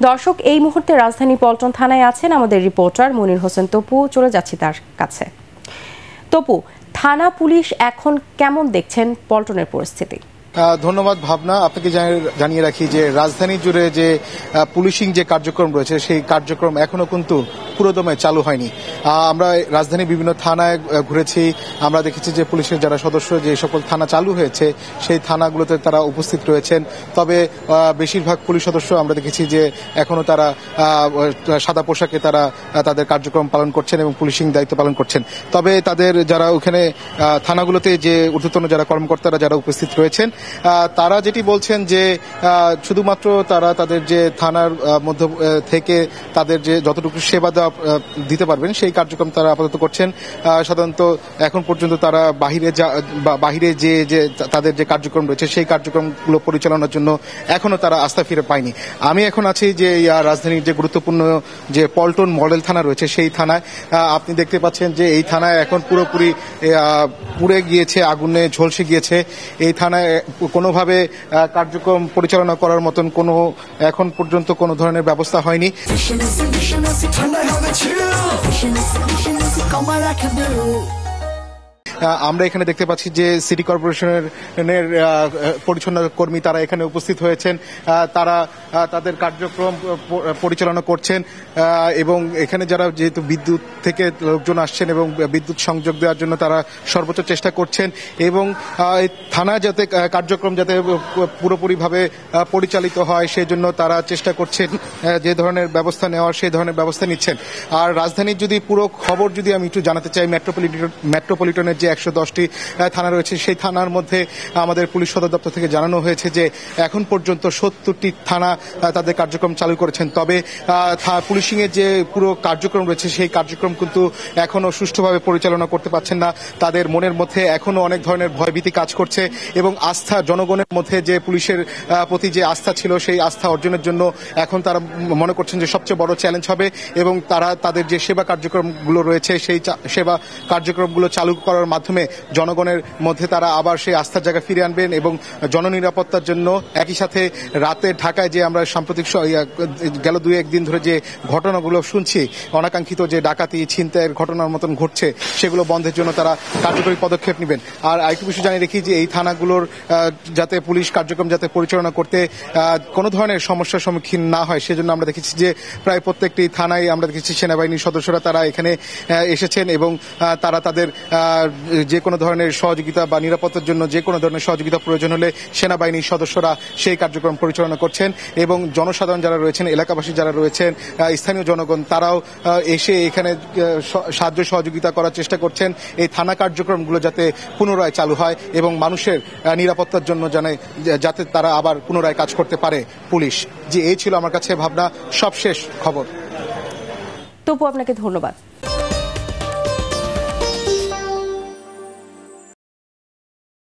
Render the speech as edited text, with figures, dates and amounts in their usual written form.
দর্শক, এই মুহূর্তে রাজধানী পল্টন থানায় আছেন আমাদের রিপোর্টার মনির হোসেন তপু। চলে যাচ্ছি তার কাছে। তপু, থানা পুলিশ এখন কেমন দেখছেন পল্টনের পরিস্থিতি? ধন্যবাদ ভাবনা। আপনাকে জানিয়ে রাখি যে রাজধানী জুড়ে যে পুলিশিং যে কার্যক্রম রয়েছে সেই কার্যক্রম এখনো কিন্তু পুরোদমে চালু হয়নি। আমরা রাজধানীর বিভিন্ন থানায় ঘুরেছি, আমরা দেখেছি যে পুলিশের যারা সদস্য যে সকল থানা চালু হয়েছে সেই থানাগুলোতে তারা উপস্থিত রয়েছেন। তবে বেশিরভাগ পুলিশ সদস্য আমরা দেখেছি যে এখনো তারা সাদা পোশাকে তারা তাদের কার্যক্রম পালন করছেন এবং পুলিশিং দায়িত্ব পালন করছেন। তবে তাদের যারা ওখানে থানাগুলোতে যে ঊর্ধ্বতন যারা কর্মকর্তারা যারা উপস্থিত রয়েছেন তারা যেটি বলছেন যে শুধুমাত্র তারা তাদের যে থানার মধ্যে থেকে তাদের যে যতটুকু সেবা দিতে পারবেন সেই কার্যক্রম তারা আপাতত করছেন। সাধারণত এখন পর্যন্ত তারা বাহিরে যে তাদের যে কার্যক্রম রয়েছে সেই কার্যক্রমগুলো পরিচালনার জন্য এখনো তারা আস্থা ফিরে পায়নি। আমি এখন আছি যে রাজধানীর যে গুরুত্বপূর্ণ যে পল্টন মডেল থানা রয়েছে সেই থানায়। আপনি দেখতে পাচ্ছেন যে এই থানায় এখন পুরোপুরি পুড়ে গিয়েছে, আগুনে ঝলসে গিয়েছে। এই থানায় কোনোভাবে কার্যক্রম পরিচালনা করার মতন কোনো এখন পর্যন্ত কোনো ধরনের ব্যবস্থা হয়নি। আমরা এখানে দেখতে পাচ্ছি যে সিটি কর্পোরেশনের পরিচ্ছন্ন কর্মী তারা এখানে উপস্থিত হয়েছেন, তারা তাদের কার্যক্রম পরিচালনা করছেন এবং এখানে যারা যেহেতু বিদ্যুৎ থেকে লোকজন আসছেন এবং বিদ্যুৎ সংযোগ দেওয়ার জন্য তারা সর্বোচ্চ চেষ্টা করছেন এবং থানা যাতে কার্যক্রম যাতে পুরোপুরিভাবে পরিচালিত হয় সেই জন্য তারা চেষ্টা করছেন, যে ধরনের ব্যবস্থা নেওয়ার সেই ধরনের ব্যবস্থা নিচ্ছেন। আর রাজধানীর যদি পুরো খবর যদি আমি একটু জানাতে চাই, মেট্রোপলিটনের যে 110টি থানা রয়েছে সেই থানার মধ্যে আমাদের পুলিশ সদর দপ্তর থেকে জানানো হয়েছে যে এখন পর্যন্ত 70টি থানা তাদের কার্যক্রম চালু করেছেন। তবে পুলিশিং এর যে পুরো কার্যক্রম রয়েছে সেই কার্যক্রম কিন্তু এখনো সুষ্ঠুভাবে পরিচালনা করতে পারছেন না। তাদের মনের মধ্যে এখনো অনেক ধরনের ভয়ভীতি কাজ করছে এবং আস্থা জনগণের মধ্যে যে পুলিশের প্রতি যে আস্থা ছিল সেই আস্থা অর্জনের জন্য এখন তারা মনে করছেন যে সবচেয়ে বড় চ্যালেঞ্জ হবে এবং তারা তাদের যে সেবা কার্যক্রমগুলো রয়েছে সেই সেবা কার্যক্রমগুলো চালু করার মাধ্যমে জনগণের মধ্যে তারা আবার সেই আস্থার জায়গা ফিরে আনবেন এবং জননিরাপত্তার জন্য একই সাথে রাতে ঢাকায় যে আমরা সাম্প্রতিক গেল 2-1 দিন ধরে যে ঘটনাগুলো শুনছি, অনাকাঙ্ক্ষিত যে ডাকাতি ছিনতাইয়ের ঘটনার মতন ঘটছে সেগুলো বন্ধের জন্য তারা কার্যকরী পদক্ষেপ নেবেন। আর আরেকটু বিষয় জানিয়ে রেখি যে এই থানাগুলোর যাতে পুলিশ কার্যক্রম যাতে পরিচালনা করতে কোনো ধরনের সমস্যার সম্মুখীন না হয় সেজন্য আমরা দেখেছি যে প্রায় প্রত্যেকটি থানায় আমরা দেখেছি সেনাবাহিনীর সদস্যরা তারা এখানে এসেছেন এবং তারা তাদের যে কোনো ধরনের সহযোগিতা বা নিরাপত্তার জন্য যে কোনো ধরনের সহযোগিতা প্রয়োজন হলে সেনাবাহিনীর সদস্যরা সেই কার্যক্রম পরিচালনা করছেন এবং জনসাধারণ যারা রয়েছেন, এলাকাবাসী যারা রয়েছেন, স্থানীয় জনগণ তারাও এসে এখানে সাহায্য সহযোগিতা করার চেষ্টা করছেন এই থানা কার্যক্রমগুলো যাতে পুনরায় চালু হয় এবং মানুষের নিরাপত্তার জন্য যাতে তারা আবার পুনরায় কাজ করতে পারে পুলিশ। যে এই ছিল আমার কাছে ভাবনা সবশেষ খবর। তবু আপনাকে ধন্যবাদ।